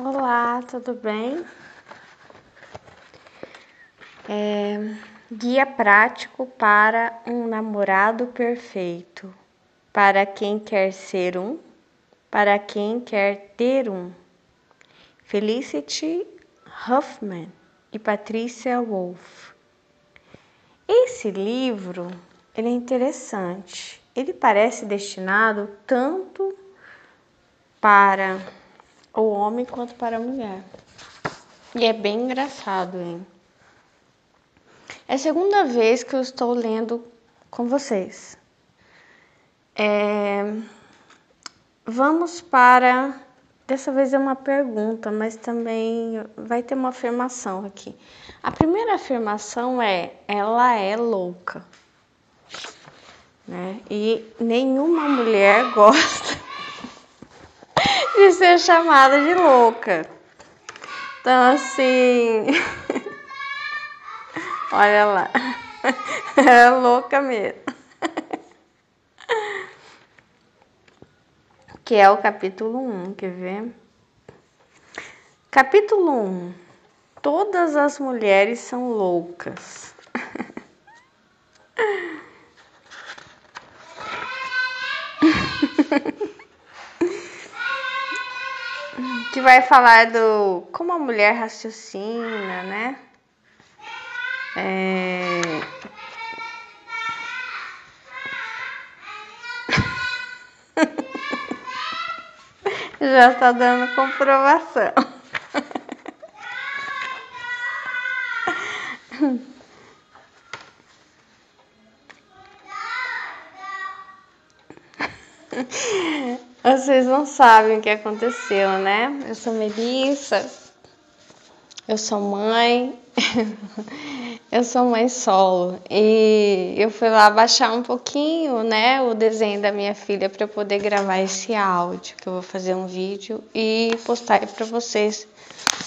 Olá, tudo bem? Guia prático para um namorado perfeito. Para quem quer ser um, para quem quer ter um. Felicity Huffman e Patricia Wolf. Esse livro, ele é interessante. Ele parece destinado tanto para o homem quanto para a mulher. E é bem engraçado, hein? É a segunda vez que eu estou lendo com vocês. Vamos para... Dessa vez é uma pergunta, mas também vai ter uma afirmação aqui. A primeira afirmação é: ela é louca. Né? E nenhuma mulher gosta de ser chamada de louca. Então, assim... Olha lá. É louca mesmo. Que é o capítulo 1, quer ver? Capítulo 1. Todas as mulheres são loucas. Que vai falar do como a mulher raciocina, né? Já tá dando comprovação. Vocês não sabem o que aconteceu, né? Eu sou Melissa, eu sou mãe, eu sou mãe solo e eu fui lá baixar um pouquinho, né, o desenho da minha filha para poder gravar esse áudio, que eu vou fazer um vídeo e postar para vocês,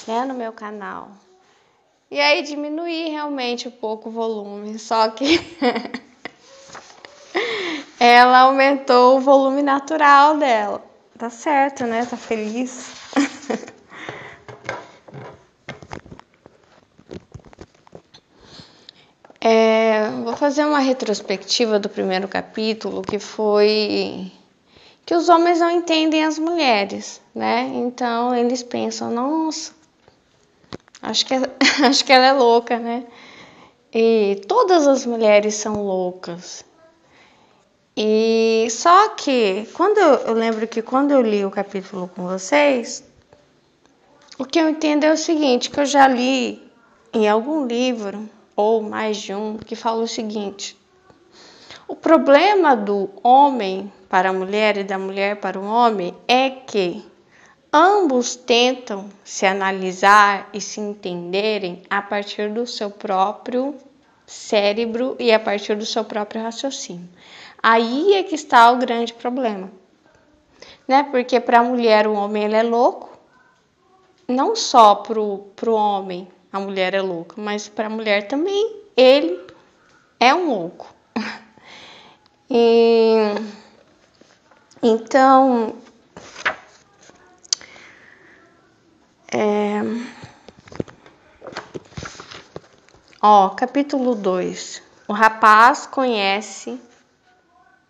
né, no meu canal. E aí diminuí realmente um pouco o volume, só que ela aumentou o volume natural dela. Tá certo, né? Tá feliz. Vou fazer uma retrospectiva do primeiro capítulo, que foi que os homens não entendem as mulheres, né? Então eles pensam, nossa, acho que ela é louca, né? E todas as mulheres são loucas. E só que eu lembro que quando eu li o capítulo com vocês, o que eu entendo é o seguinte, que eu já li em algum livro, ou mais de um, que fala o seguinte: o problema do homem para a mulher e da mulher para o homem é que ambos tentam se analisar e se entenderem a partir do seu próprio cérebro e a partir do seu próprio raciocínio. Aí é que está o grande problema, né? Porque para a mulher o homem ele é louco, não só pro homem a mulher é louca, mas para a mulher também ele é um louco. Então, capítulo 2. O rapaz conhece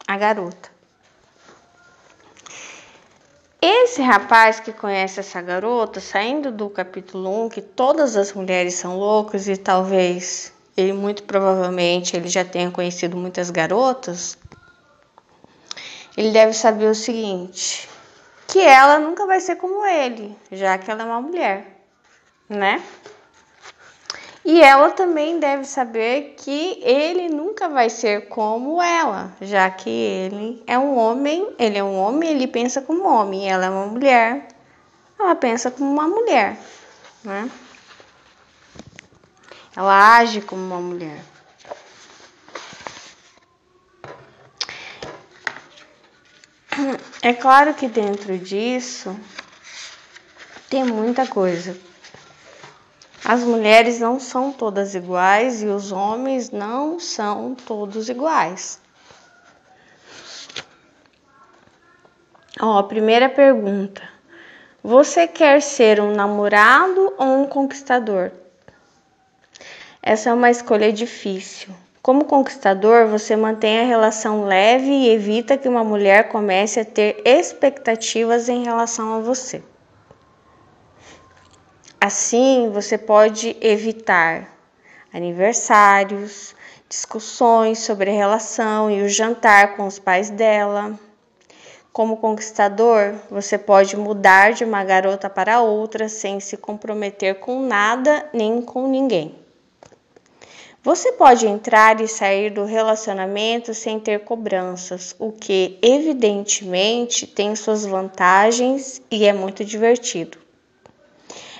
a garota. Esse rapaz que conhece essa garota, saindo do capítulo 1, que todas as mulheres são loucas e talvez ele, muito provavelmente, ele já tenha conhecido muitas garotas, ele deve saber o seguinte, que ela nunca vai ser como ele, já que ela é uma mulher, né? E ela também deve saber que ele nunca vai ser como ela, já que ele é um homem, ele pensa como homem, ela é uma mulher, ela pensa como uma mulher, né? Ela age como uma mulher. É claro que dentro disso tem muita coisa. As mulheres não são todas iguais e os homens não são todos iguais. Primeira pergunta. Você quer ser um namorado ou um conquistador? Essa é uma escolha difícil. Como conquistador, você mantém a relação leve e evita que uma mulher comece a ter expectativas em relação a você. Assim, você pode evitar aniversários, discussões sobre a relação e o jantar com os pais dela. Como conquistador, você pode mudar de uma garota para outra sem se comprometer com nada nem com ninguém. Você pode entrar e sair do relacionamento sem ter cobranças, o que evidentemente tem suas vantagens e é muito divertido.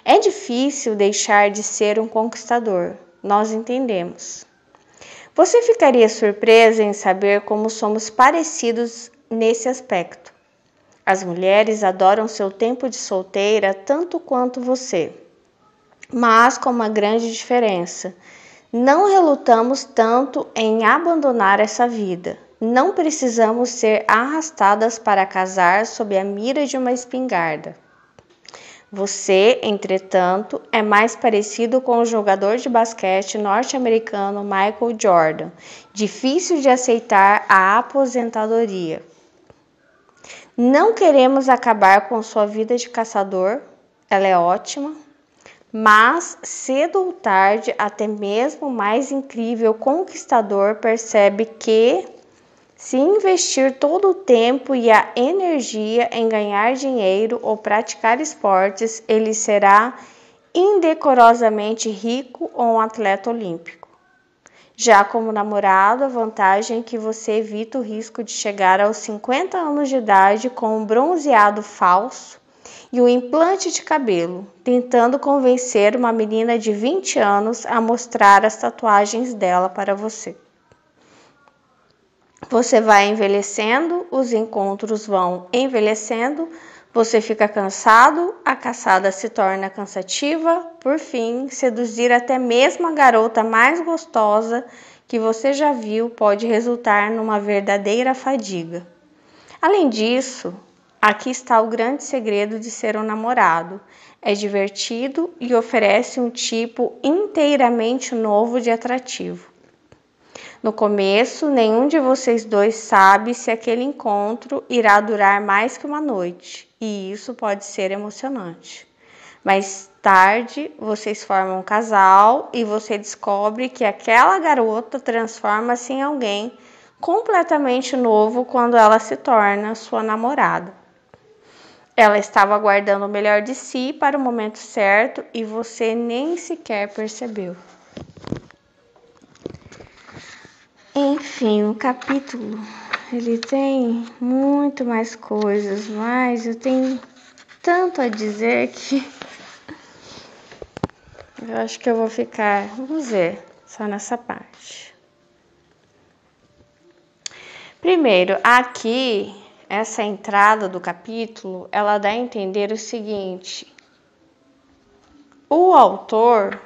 É difícil deixar de ser um conquistador, nós entendemos. Você ficaria surpresa em saber como somos parecidos nesse aspecto. As mulheres adoram seu tempo de solteira tanto quanto você, mas com uma grande diferença. Não relutamos tanto em abandonar essa vida. Não precisamos ser arrastadas para casar sob a mira de uma espingarda. Você, entretanto, é mais parecido com o jogador de basquete norte-americano Michael Jordan, difícil de aceitar a aposentadoria. Não queremos acabar com sua vida de caçador, ela é ótima, mas cedo ou tarde, até mesmo o mais incrível conquistador percebe que, se investir todo o tempo e a energia em ganhar dinheiro ou praticar esportes, ele será indecorosamente rico ou um atleta olímpico. Já como namorado, a vantagem é que você evita o risco de chegar aos 50 anos de idade com um bronzeado falso e um implante de cabelo, tentando convencer uma menina de 20 anos a mostrar as tatuagens dela para você. Você vai envelhecendo, os encontros vão envelhecendo, você fica cansado, a caçada se torna cansativa, por fim, seduzir até mesmo a garota mais gostosa que você já viu pode resultar numa verdadeira fadiga. Além disso, aqui está o grande segredo de ser um namorado. É divertido e oferece um tipo inteiramente novo de atrativo. No começo, nenhum de vocês dois sabe se aquele encontro irá durar mais que uma noite, e isso pode ser emocionante. Mais tarde, vocês formam um casal e você descobre que aquela garota transforma-se em alguém completamente novo quando ela se torna sua namorada. Ela estava guardando o melhor de si para o momento certo e você nem sequer percebeu. Enfim, o capítulo, ele tem muito mais coisas, mas eu tenho tanto a dizer que eu acho que eu vou ficar, vamos ver, só nessa parte. Primeiro, aqui, essa entrada do capítulo, ela dá a entender o seguinte: o autor,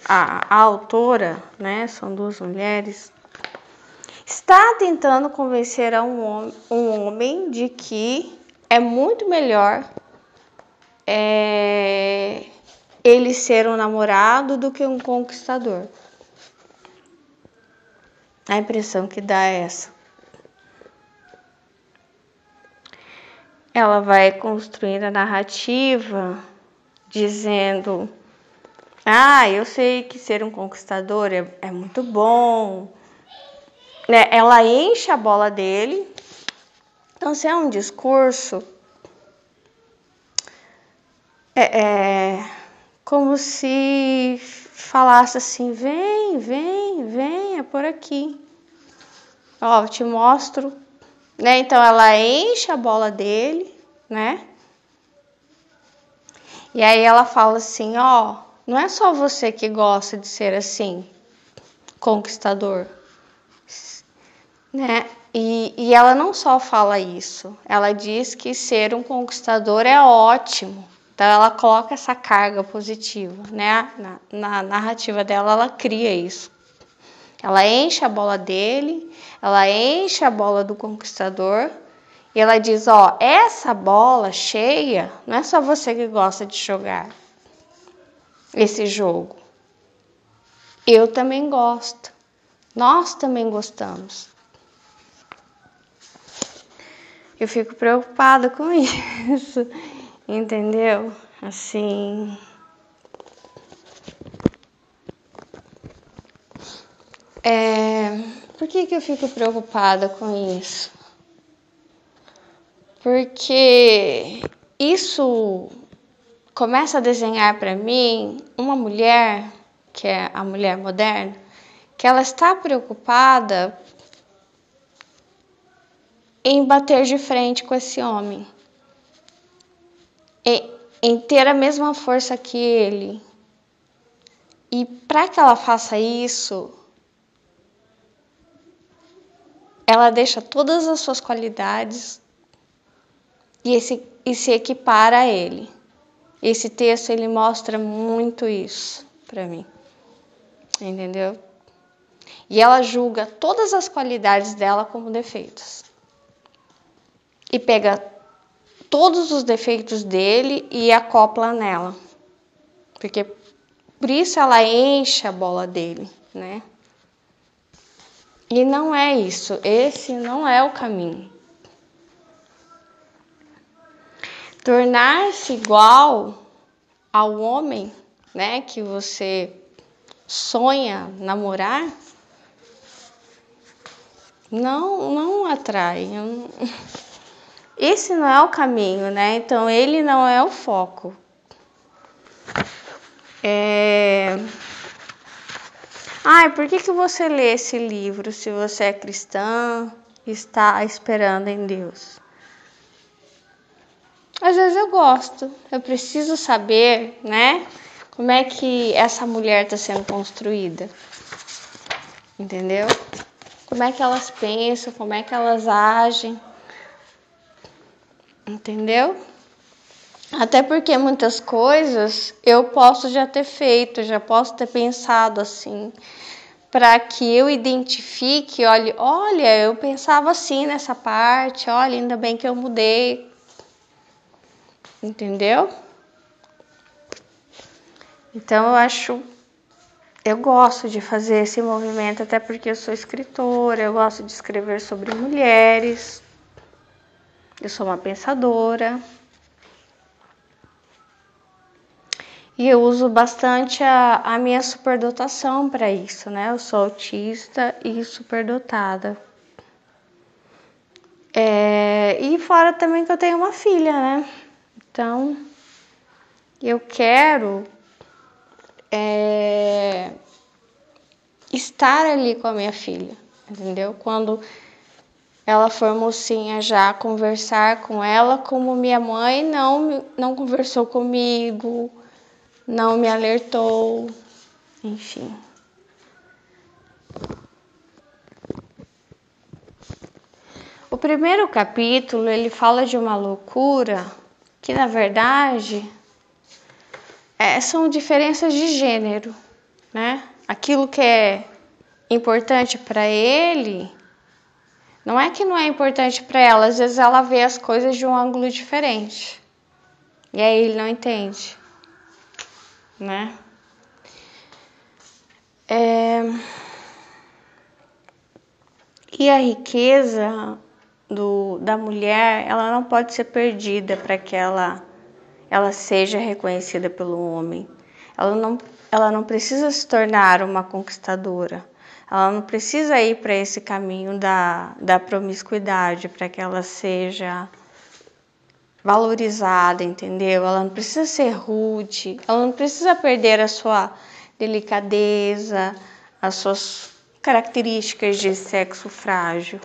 a autora, né, são duas mulheres, está tentando convencer a um homem de que é muito melhor ele ser um namorado do que um conquistador. A impressão que dá é essa. Ela vai construindo a narrativa dizendo: eu sei que ser um conquistador é muito bom. Né? Ela enche a bola dele. Então, se é um discurso, como se falasse assim: vem, é por aqui. Ó, eu te mostro. Né? Então, ela enche a bola dele, né? E aí ela fala assim: não é só você que gosta de ser assim, conquistador. Né? E ela não só fala isso, ela diz que ser um conquistador é ótimo. Então ela coloca essa carga positiva, né? Na narrativa dela, ela cria isso. Ela enche a bola dele, ela enche a bola do conquistador E ela diz, ó, essa bola cheia, não é só você que gosta de jogar esse jogo. Eu também gosto. Nós também gostamos. Eu fico preocupada com isso, entendeu? Assim... Por que eu fico preocupada com isso? Porque isso começa a desenhar para mim uma mulher, que é a mulher moderna, que ela está preocupada em bater de frente com esse homem, em ter a mesma força que ele. E para que ela faça isso, ela deixa todas as suas qualidades e se equipara a ele. Esse texto, ele mostra muito isso para mim, entendeu? E ela julga todas as qualidades dela como defeitos. E pega todos os defeitos dele e acopla nela. Porque por isso ela enche a bola dele, né? E não é isso. Esse não é o caminho. Tornar-se igual ao homem, né, que você sonha namorar, não atrai. Esse não é o caminho, né? Então ele não é o foco. Por que você lê esse livro se você é cristã e está esperando em Deus? Às vezes eu gosto, eu preciso saber, né, como é que essa mulher está sendo construída, entendeu? Como é que elas pensam, como é que elas agem, entendeu? Até porque muitas coisas eu posso já ter feito, já posso ter pensado assim, para que eu identifique, olha, eu pensava assim nessa parte, olha, ainda bem que eu mudei. Entendeu? Então eu gosto de fazer esse movimento, até porque eu sou escritora, eu gosto de escrever sobre mulheres, eu sou uma pensadora. E eu uso bastante a minha superdotação para isso, né? Eu sou autista e superdotada. E fora também que eu tenho uma filha, né? Então, eu quero estar ali com a minha filha, entendeu? Quando ela for mocinha já, conversar com ela como minha mãe não conversou comigo, não me alertou, enfim. O primeiro capítulo, ele fala de uma loucura que, na verdade, são diferenças de gênero, né? Aquilo que é importante para ele, não é que não é importante para ela, às vezes ela vê as coisas de um ângulo diferente. E aí ele não entende, né? E a riqueza da mulher, ela não pode ser perdida para que ela seja reconhecida pelo homem. Ela não precisa se tornar uma conquistadora. Ela não precisa ir para esse caminho da promiscuidade para que ela seja valorizada, entendeu? Ela não precisa ser rude, ela não precisa perder a sua delicadeza, as suas características de sexo frágil.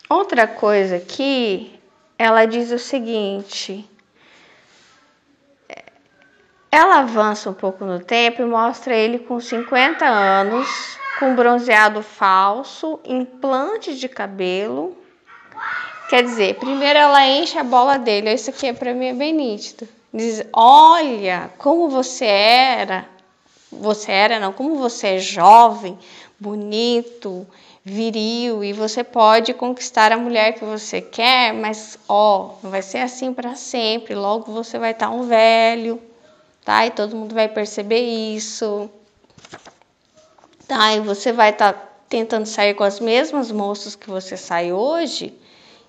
Outra coisa aqui, ela diz o seguinte: ela avança um pouco no tempo e mostra ele com 50 anos, com bronzeado falso, implante de cabelo. Quer dizer, primeiro ela enche a bola dele. Isso aqui para mim é bem nítido. Diz, olha como você era você era, não, como você é jovem, bonito, viril, e você pode conquistar a mulher que você quer, mas não vai ser assim para sempre, logo você vai estar um velho, tá? E todo mundo vai perceber isso, tá? E você vai estar tentando sair com as mesmas moças que você sai hoje,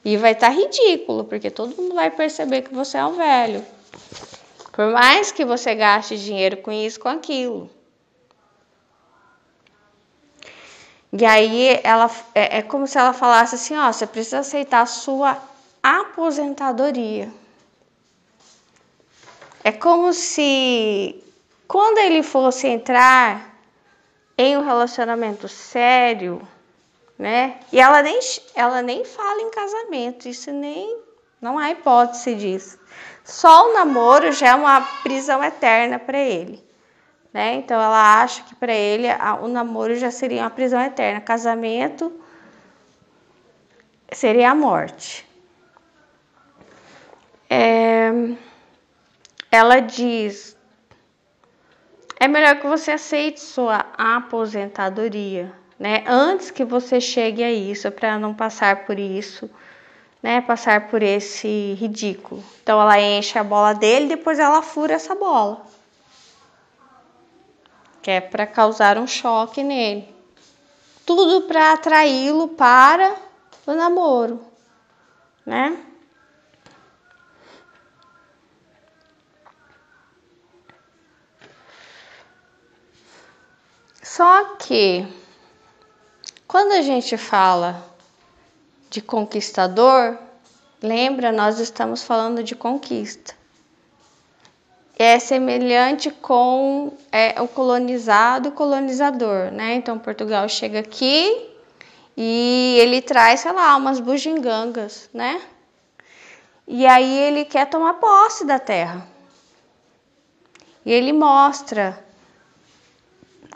e vai estar ridículo, porque todo mundo vai perceber que você é um velho. Por mais que você gaste dinheiro com isso, com aquilo. E aí é como se ela falasse assim, você precisa aceitar a sua aposentadoria. É como se quando ele fosse entrar em um relacionamento sério, né? E ela nem fala em casamento, isso não há hipótese disso. Só o namoro já é uma prisão eterna para ele, né? Então ela acha que para ele o namoro já seria uma prisão eterna, casamento seria a morte. Ela diz: é melhor que você aceite sua aposentadoria, né? Antes que você chegue a isso, para não passar por isso, né? Passar por esse ridículo. Então ela enche a bola dele, depois ela fura essa bola, que é para causar um choque nele. Tudo para atraí-lo para o namoro, né? Só que quando a gente fala de conquistador, lembra, nós estamos falando de conquista. É semelhante com o colonizado e o colonizador, né? Então Portugal chega aqui e ele traz, sei lá, umas bugigangas, né? E aí ele quer tomar posse da terra. E ele mostra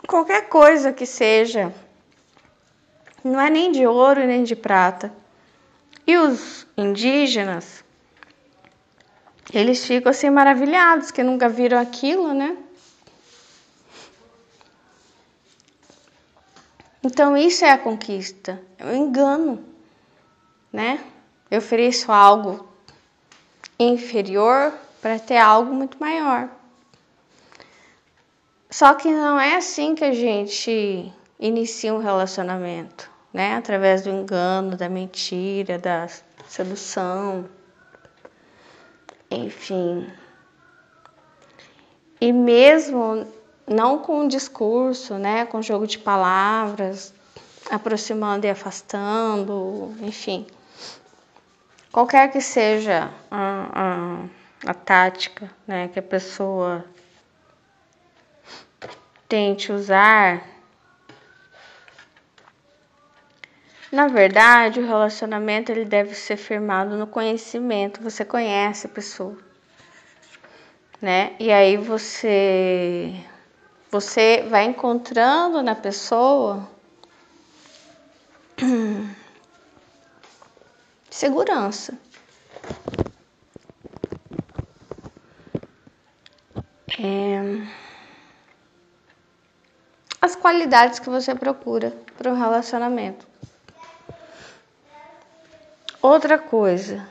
qualquer coisa que seja, não é nem de ouro nem de prata. E os indígenas, eles ficam assim maravilhados, que nunca viram aquilo, né? Então isso é a conquista, é o engano, né? Eu ofereço algo inferior para ter algo muito maior. Só que não é assim que a gente inicia um relacionamento, né? Através do engano, da mentira, da sedução, enfim. E mesmo não com um discurso, né? Com jogo de palavras, aproximando e afastando, enfim. Qualquer que seja a tática, né, que a pessoa tente usar, na verdade, o relacionamento ele deve ser firmado no conhecimento. Você conhece a pessoa, né? E aí você vai encontrando na pessoa segurança. As qualidades que você procura para um relacionamento. Outra coisa.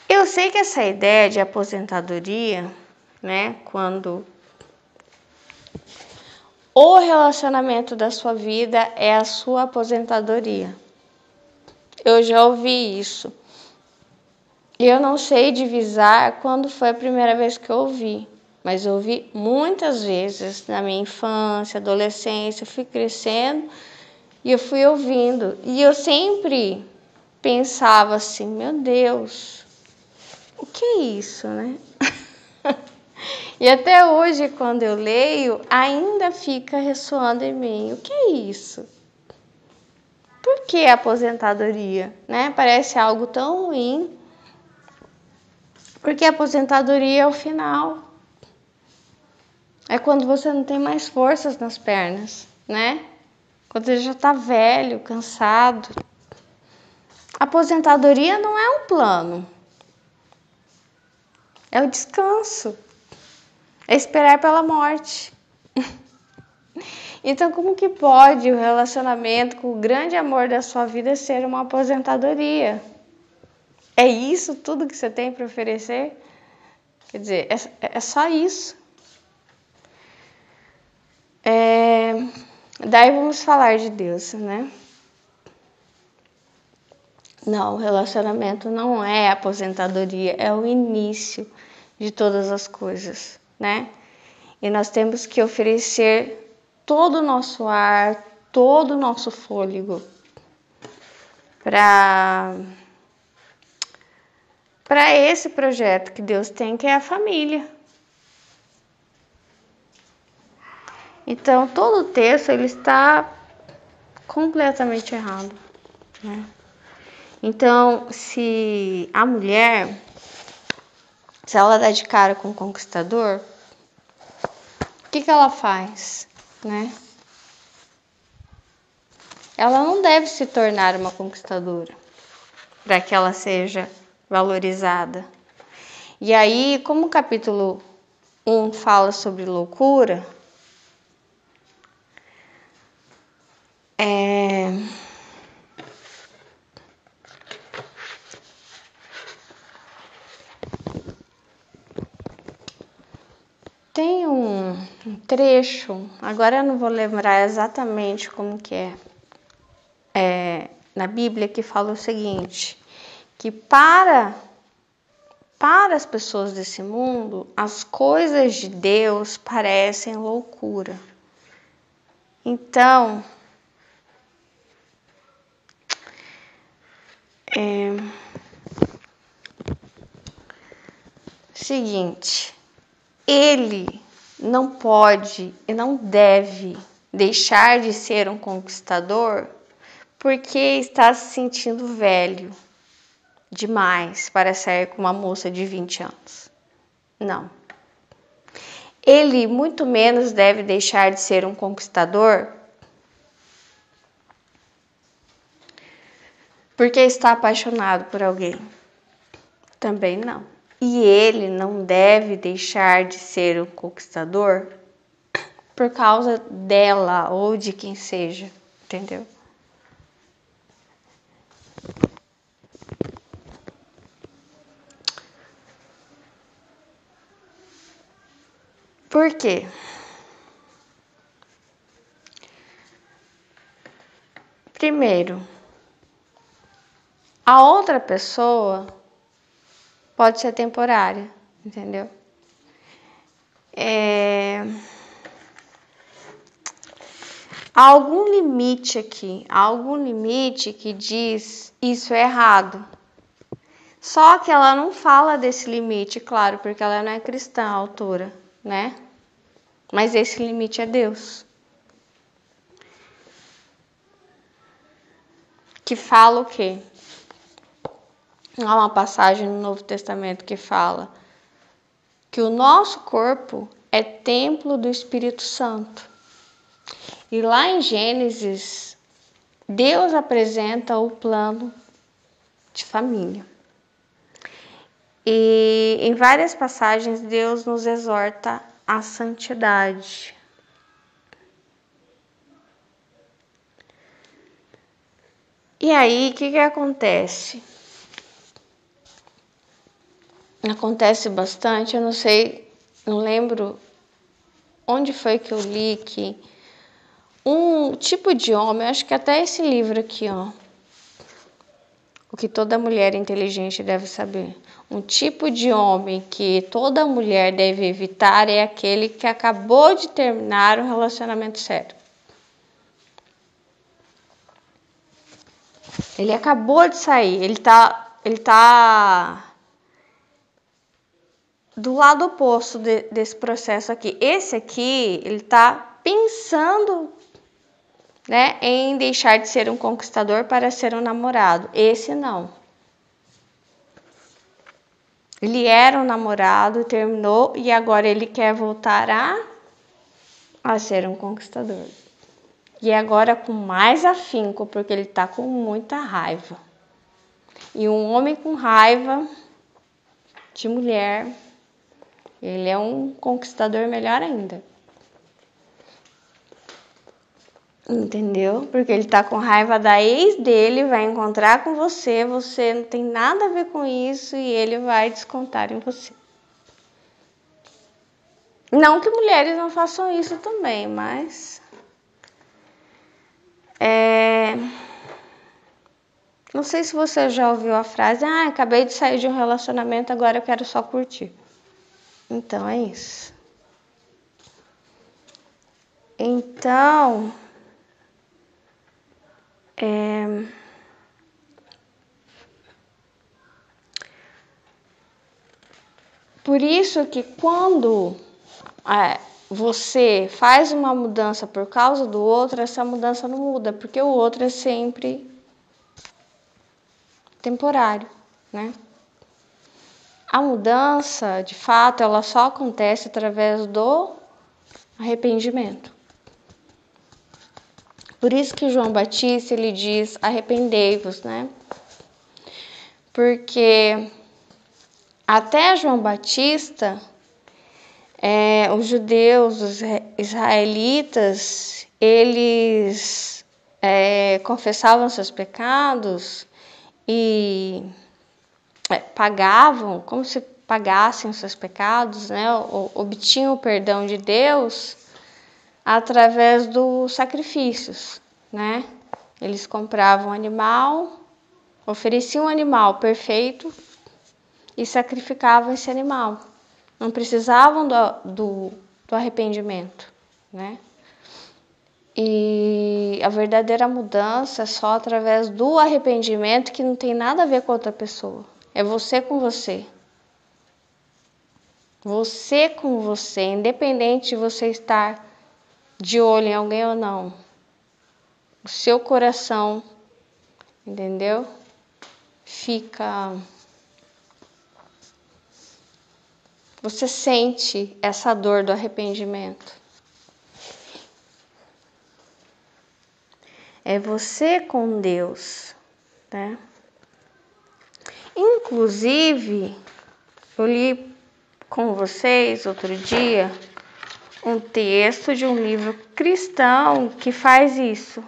Eu sei que essa ideia de aposentadoria, né, quando o relacionamento da sua vida é a sua aposentadoria. Eu já ouvi isso. Eu não sei divisar quando foi a primeira vez que eu ouvi, mas eu ouvi muitas vezes na minha infância, adolescência, eu fui crescendo e eu fui ouvindo. E eu sempre pensava assim, meu Deus, o que é isso, né? E até hoje, quando eu leio, ainda fica ressoando em mim. O que é isso? Por que aposentadoria? Né? Parece algo tão ruim. Porque a aposentadoria é o final. É quando você não tem mais forças nas pernas, né? Quando você já está velho, cansado. A aposentadoria não é um plano. É o descanso. É esperar pela morte. Então, como que pode o relacionamento com o grande amor da sua vida ser uma aposentadoria? É isso tudo que você tem para oferecer? Quer dizer, é só isso. Daí vamos falar de Deus, né? Não, o relacionamento não é aposentadoria, é o início de todas as coisas, né? E nós temos que oferecer todo o nosso ar, todo o nosso fôlego para esse projeto que Deus tem, que é a família. Então, todo o texto ele está completamente errado, né? Então, se a mulher, se ela dá de cara com o conquistador, o que ela faz, né? Ela não deve se tornar uma conquistadora para que ela seja valorizada. E aí, como o capítulo 1 fala sobre loucura, tem um trecho, agora eu não vou lembrar exatamente como que é na Bíblia, que fala o seguinte, que para as pessoas desse mundo, as coisas de Deus parecem loucura. Então, seguinte, ele não pode e não deve deixar de ser um conquistador porque está se sentindo velho demais para sair com uma moça de 20 anos. Não. Ele muito menos deve deixar de ser um conquistador porque está apaixonado por alguém. Também não. E ele não deve deixar de ser um conquistador por causa dela ou de quem seja, entendeu? Por quê? Primeiro, a outra pessoa pode ser temporária, entendeu? Há algum limite aqui, há algum limite que diz isso é errado. Só que ela não fala desse limite, claro, porque ela não é cristã, a autora, né? Mas esse limite é Deus. Que fala o quê? Há uma passagem no Novo Testamento que fala que o nosso corpo é templo do Espírito Santo. E lá em Gênesis, Deus apresenta o plano de família. E em várias passagens, Deus nos exorta à santidade. E aí, o que acontece? Acontece bastante, eu não sei, não lembro onde foi que eu li que um tipo de homem, acho que até esse livro aqui, ó, o que toda mulher inteligente deve saber. Um tipo de homem que toda mulher deve evitar é aquele que acabou de terminar um relacionamento sério. Ele acabou de sair, ele tá do lado oposto desse processo aqui. Esse aqui, ele tá pensando, né, em deixar de ser um conquistador para ser um namorado. Esse não. Ele era um namorado, terminou e agora ele quer voltar a ser um conquistador. E agora com mais afinco, porque ele tá com muita raiva. E um homem com raiva de mulher Ele é um conquistador melhor ainda. Entendeu? Porque ele tá com raiva da ex dele, vai encontrar com você, você não tem nada a ver com isso e ele vai descontar em você. Não que mulheres não façam isso também, mas... Não sei se você já ouviu a frase, acabei de sair de um relacionamento, agora eu quero só curtir. Então, é isso. Então, por isso que quando você faz uma mudança por causa do outro, essa mudança não muda, porque o outro é sempre temporário, né? A mudança, de fato, ela só acontece através do arrependimento. Por isso que João Batista, ele diz, arrependei-vos, né? Porque até João Batista, os judeus, os israelitas, eles confessavam seus pecados e pagavam, como se pagassem os seus pecados, né? Obtinham o perdão de Deus através dos sacrifícios, né? Eles compravam um animal, ofereciam um animal perfeito e sacrificavam esse animal. Não precisavam do arrependimento, né? E a verdadeira mudança é só através do arrependimento, que não tem nada a ver com outra pessoa. É você com você. Você com você, independente de você estar de olho em alguém ou não. O seu coração, entendeu? Fica... Você sente essa dor do arrependimento. É você com Deus, né? Inclusive, eu li com vocês outro dia um texto de um livro cristão que faz isso.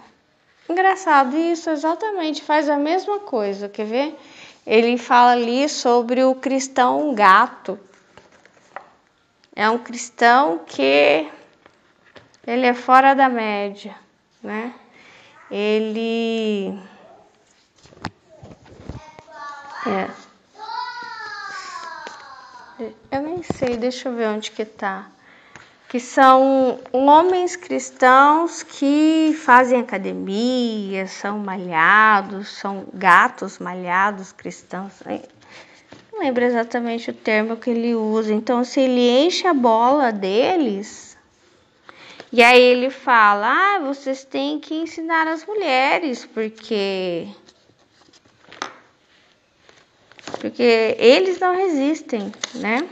Engraçado, isso exatamente faz a mesma coisa, quer ver? Ele fala ali sobre o cristão gato. É um cristão que ele é fora da média, né? Ele eu nem sei, deixa eu ver onde que tá. Que são homens cristãos que fazem academia, são malhados, são gatos malhados cristãos. Não lembro exatamente o termo que ele usa. Então, se ele enche a bola deles, e aí ele fala, vocês têm que ensinar as mulheres, porque eles não resistem, né?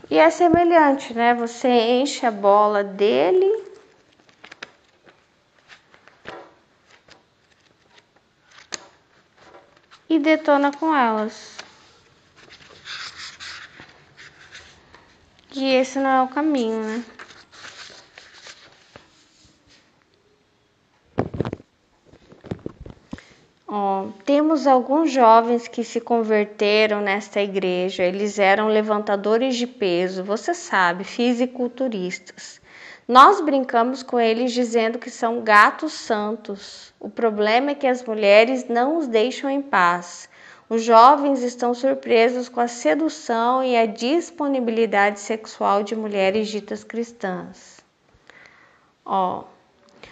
E é semelhante, né? Você enche a bola dele e detona com elas. E esse não é o caminho, né? Temos alguns jovens que se converteram nesta igreja. Eles eram levantadores de peso, você sabe, fisiculturistas. Nós brincamos com eles dizendo que são gatos santos. O problema é que as mulheres não os deixam em paz. Os jovens estão surpresos com a sedução e a disponibilidade sexual de mulheres ditas cristãs.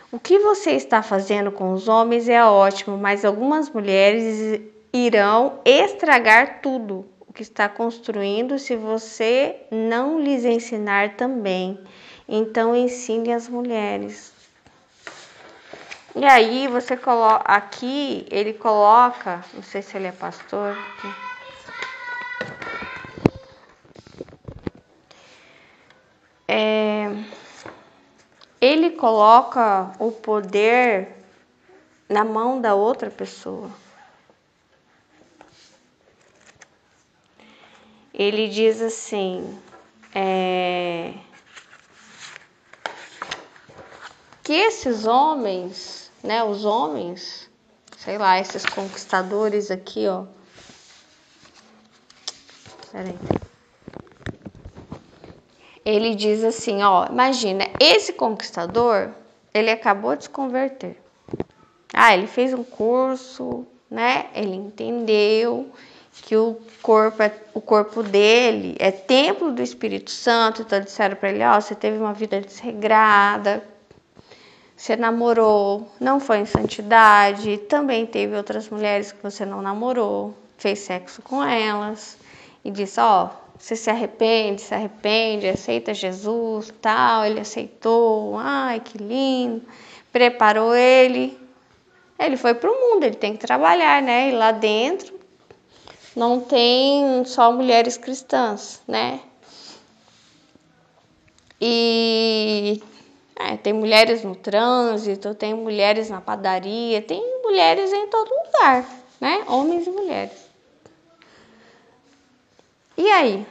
O que você está fazendo com os homens é ótimo, mas algumas mulheres irão estragar tudo o que está construindo se você não lhes ensinar também. Então ensine as mulheres. E aí você coloca aqui, ele coloca, não sei se ele é pastor. Ele coloca o poder na mão da outra pessoa. ele diz assim, que esses homens, né, os homens, sei lá, esses conquistadores aqui, ó. Peraí. Ele diz assim, ó, imagina, esse conquistador, ele acabou de se converter. Ele fez um curso, né? Ele entendeu que o corpo dele é templo do Espírito Santo. Então disseram para ele, ó, você teve uma vida desregrada, você namorou, não foi em santidade, também teve outras mulheres que você não namorou, fez sexo com elas e disse, ó, você se arrepende, aceita Jesus, tal. Ele aceitou, ai, que lindo, preparou ele foi pro mundo, ele tem que trabalhar, né? E lá dentro não tem só mulheres cristãs, né? E tem mulheres no trânsito, tem mulheres na padaria, tem mulheres em todo lugar, né? Homens e mulheres. E aí?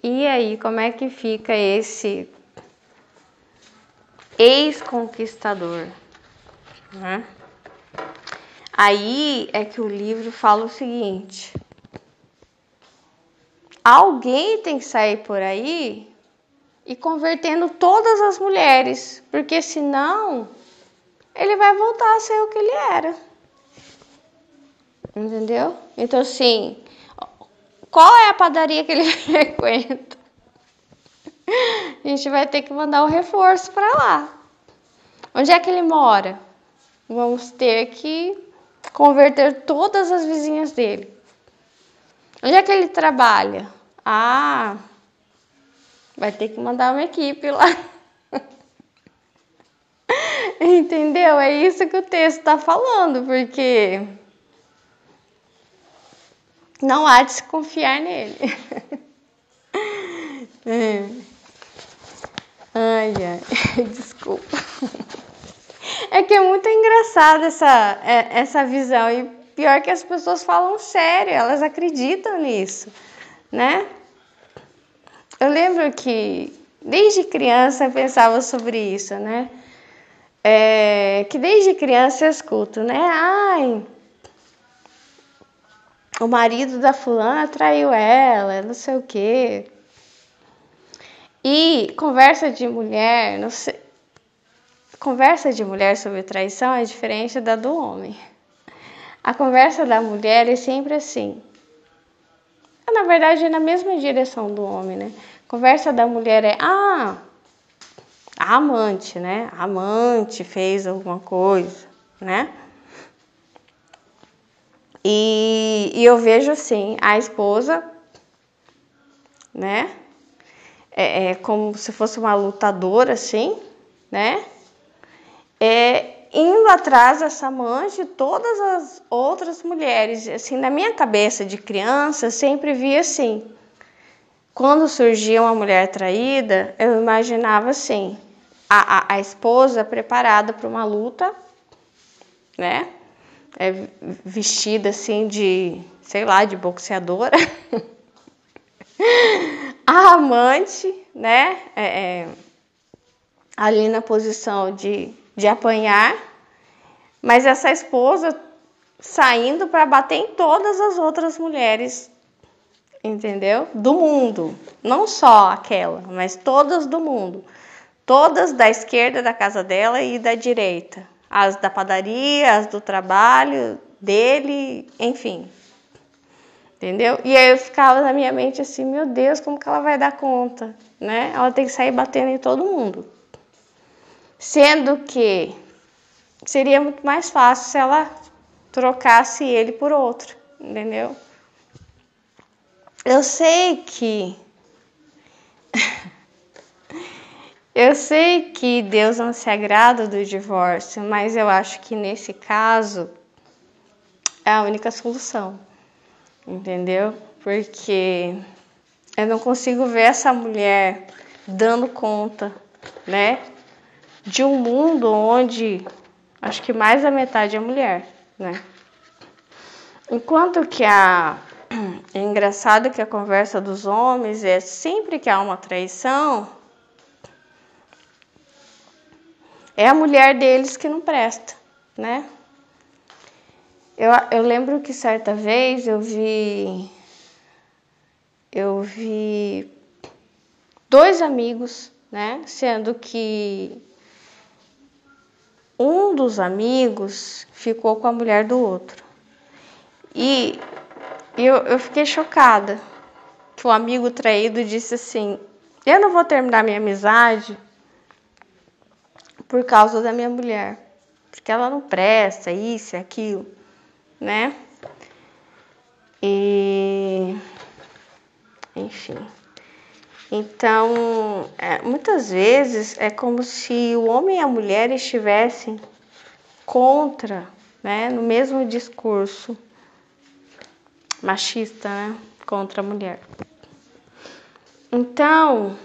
E aí, como é que fica esse ex-conquistador, né? Aí é que o livro fala o seguinte: alguém tem que sair por aí e convertendo todas as mulheres, porque senão ele vai voltar a ser o que ele era. Entendeu? Então, assim, qual é a padaria que ele frequenta? A gente vai ter que mandar um reforço para lá. Onde é que ele mora? Vamos ter que converter todas as vizinhas dele. Onde é que ele trabalha? Vai ter que mandar uma equipe lá. Entendeu? É isso que o texto está falando, porque não há de se confiar nele. Ai, desculpa. É que é muito engraçado essa visão. E pior que as pessoas falam sério, elas acreditam nisso, né? Eu lembro que desde criança eu pensava sobre isso, né? Que desde criança eu escuto, né? O marido da fulana traiu ela, não sei o quê. E conversa de mulher, não sei, conversa de mulher sobre traição é diferente da do homem. A conversa da mulher é sempre assim. Na verdade, é na mesma direção do homem, né? A conversa da mulher é, a amante, né? A amante fez alguma coisa, né? E eu vejo assim, a esposa, né? Como se fosse uma lutadora, assim, né? Indo atrás dessa amante e todas as outras mulheres. Assim, na minha cabeça de criança, eu sempre via assim. Quando surgia uma mulher traída, eu imaginava assim, a esposa preparada para uma luta, né? Vestida assim de, sei lá, de boxeadora. A amante, né? Ali na posição de apanhar, mas essa esposa saindo para bater em todas as outras mulheres, entendeu? Do mundo, não só aquela, mas todas do mundo, todas da esquerda da casa dela e da direita, as da padaria, as do trabalho dele, enfim, entendeu? E aí eu ficava na minha mente assim, meu Deus, como que ela vai dar conta, né? Ela tem que sair batendo em todo mundo. Sendo que seria muito mais fácil se ela trocasse ele por outro, entendeu? Eu sei que Deus não se agrada do divórcio, mas eu acho que nesse caso é a única solução, entendeu? Porque eu não consigo ver essa mulher dando conta, né? de um mundo onde acho que mais da metade é mulher, né? Enquanto que é engraçado que a conversa dos homens é sempre que há uma traição, é a mulher deles que não presta, né? Eu lembro que certa vez eu vi 2 amigos, né? Sendo que um dos amigos ficou com a mulher do outro. E eu fiquei chocada que o amigo traído disse assim: eu não vou terminar minha amizade por causa da minha mulher, porque ela não presta, isso e aquilo, né? E enfim. Então, muitas vezes é como se o homem e a mulher estivessem contra, né, no mesmo discurso machista, né, contra a mulher. Então,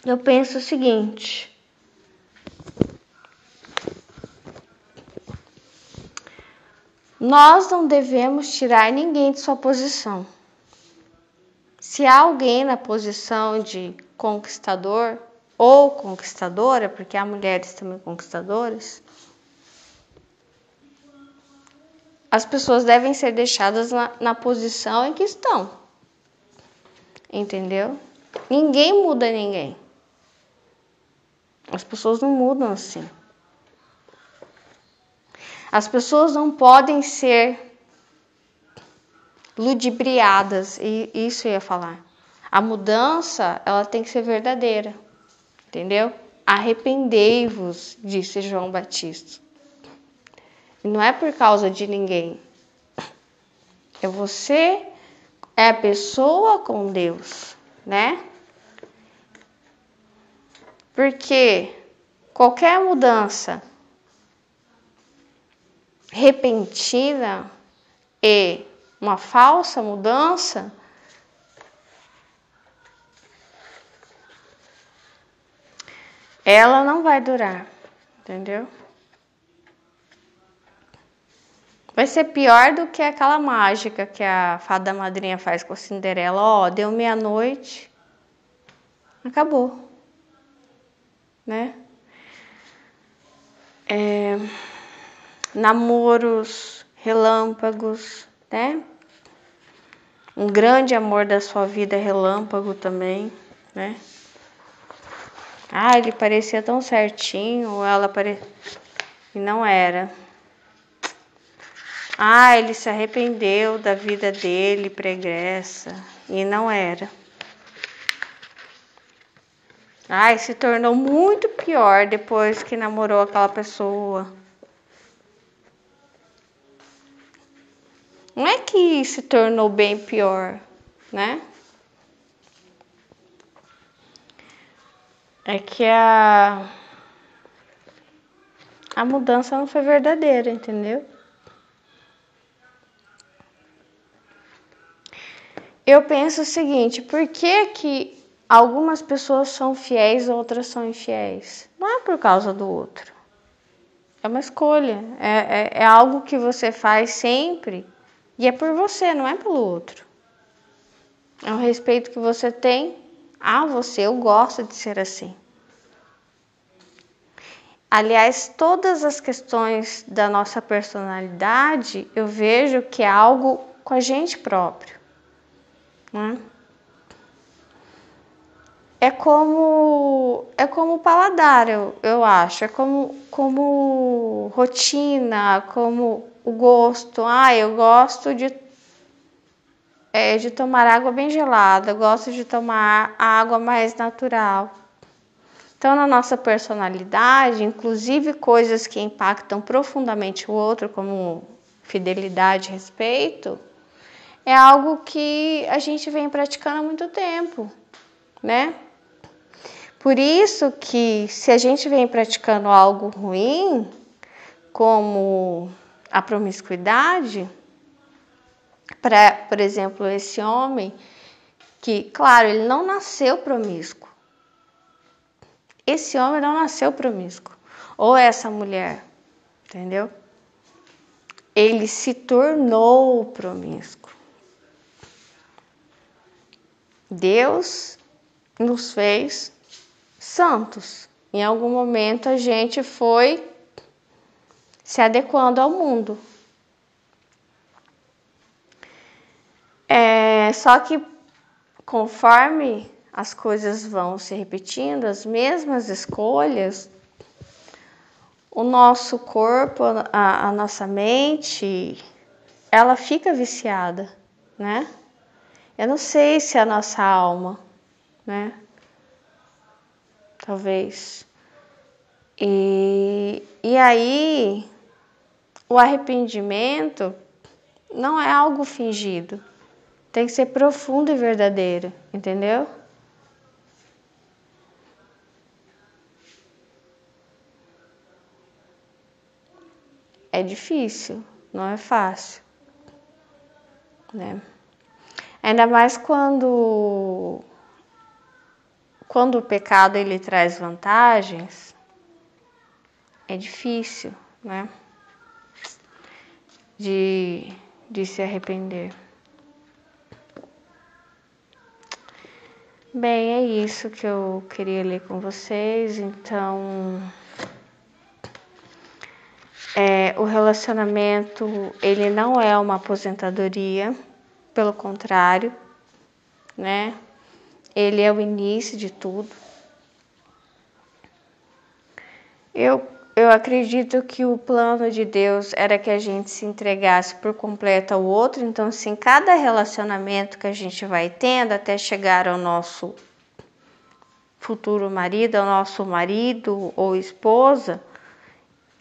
eu penso o seguinte: nós não devemos tirar ninguém de sua posição. Se há alguém na posição de conquistador ou conquistadora, porque há mulheres também conquistadoras, as pessoas devem ser deixadas na posição em que estão. Entendeu? Ninguém muda ninguém. As pessoas não mudam assim. As pessoas não podem ser ludibriadas, e isso eu ia falar. A mudança, ela tem que ser verdadeira. Entendeu? Arrependei-vos, disse João Batista. E não é por causa de ninguém. É você, é a pessoa com Deus, né? Porque qualquer mudança repentina e uma falsa mudança ela não vai durar, entendeu? Vai ser pior do que aquela mágica que a fada madrinha faz com a Cinderela. Ó, deu meia-noite, acabou, né? Namoros relâmpagos, né? Um grande amor da sua vida é relâmpago também, né? Ah, ele parecia tão certinho, ou ela parecia... E não era. Ah, ele se arrependeu da vida dele pregressa, e não era. Ah, se tornou muito pior depois que namorou aquela pessoa. Não é que se tornou bem pior, né? É que a mudança não foi verdadeira, entendeu? Eu penso o seguinte: por que algumas pessoas são fiéis, outras são infiéis? Não é por causa do outro. É uma escolha. É algo que você faz sempre e é por você, não é pelo outro. É um respeito que você tem a você. Eu gosto de ser assim. Aliás, todas as questões da nossa personalidade, eu vejo que é algo com a gente próprio, né? É como o paladar, eu acho. É como rotina, como o gosto. Ah, eu gosto de tomar água bem gelada, eu gosto de tomar água mais natural. Então, na nossa personalidade, inclusive coisas que impactam profundamente o outro, como fidelidade e respeito, é algo que a gente vem praticando há muito tempo, né? Por isso que se a gente vem praticando algo ruim, como a promiscuidade, por exemplo, esse homem que, claro, ele não nasceu promíscuo. Esse homem não nasceu promíscuo. Ou essa mulher, entendeu? Ele se tornou promíscuo. Deus nos fez santos. Em algum momento a gente foi se adequando ao mundo. Só que conforme as coisas vão se repetindo, as mesmas escolhas, o nosso corpo, a nossa mente, ela fica viciada, né? Eu não sei se a nossa alma, né? Talvez. E aí, o arrependimento não é algo fingido. Tem que ser profundo e verdadeiro, entendeu? É difícil, não é fácil, né? Ainda mais quando o pecado ele traz vantagens, é difícil, né? De se arrepender. Bem, é isso que eu queria ler com vocês. Então, o relacionamento, ele não é uma aposentadoria, pelo contrário, né? Ele é o início de tudo. Eu acredito que o plano de Deus era que a gente se entregasse por completo ao outro. Então, assim, cada relacionamento que a gente vai tendo até chegar ao nosso futuro marido, ao nosso marido ou esposa,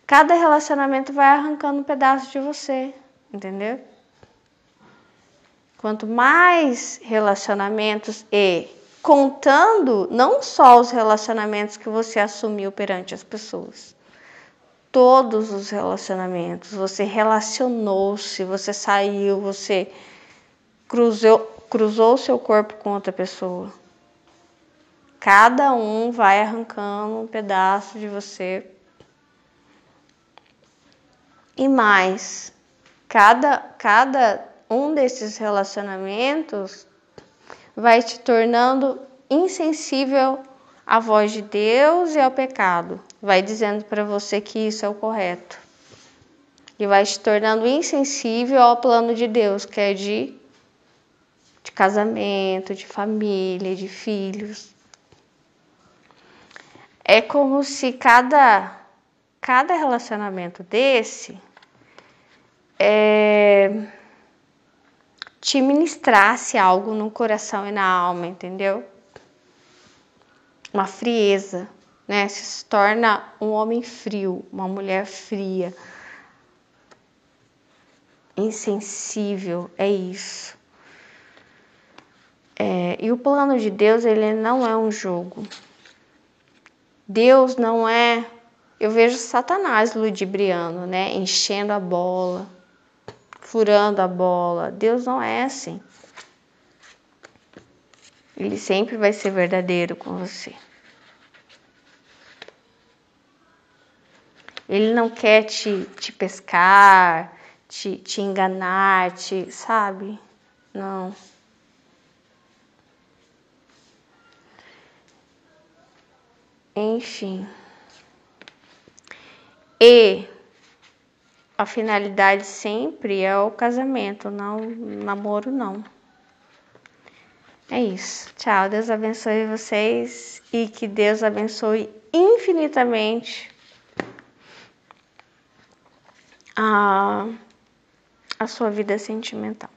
cada relacionamento vai arrancando um pedaço de você, entendeu? Quanto mais relacionamentos contando não só os relacionamentos que você assumiu perante as pessoas, todos os relacionamentos, você relacionou-se, você saiu, você cruzou o seu corpo com outra pessoa. Cada um vai arrancando um pedaço de você. E mais, cada um desses relacionamentos vai te tornando insensível à voz de Deus e ao pecado. Vai dizendo para você que isso é o correto. E vai te tornando insensível ao plano de Deus, que é de casamento, de família, de filhos. É como se cada relacionamento desse te ministrasse algo no coração e na alma, entendeu? Uma frieza, né? Se torna um homem frio, uma mulher fria, insensível, é isso. E o plano de Deus, ele não é um jogo. Deus não é... Eu vejo Satanás ludibriando, né? Enchendo a bola, furando a bola. Deus não é assim. Ele sempre vai ser verdadeiro com você. Ele não quer te pescar, te enganar, sabe? Não. Enfim. E a finalidade sempre é o casamento, não o namoro, não. É isso. Tchau. Deus abençoe vocês e que Deus abençoe infinitamente a sua vida sentimental.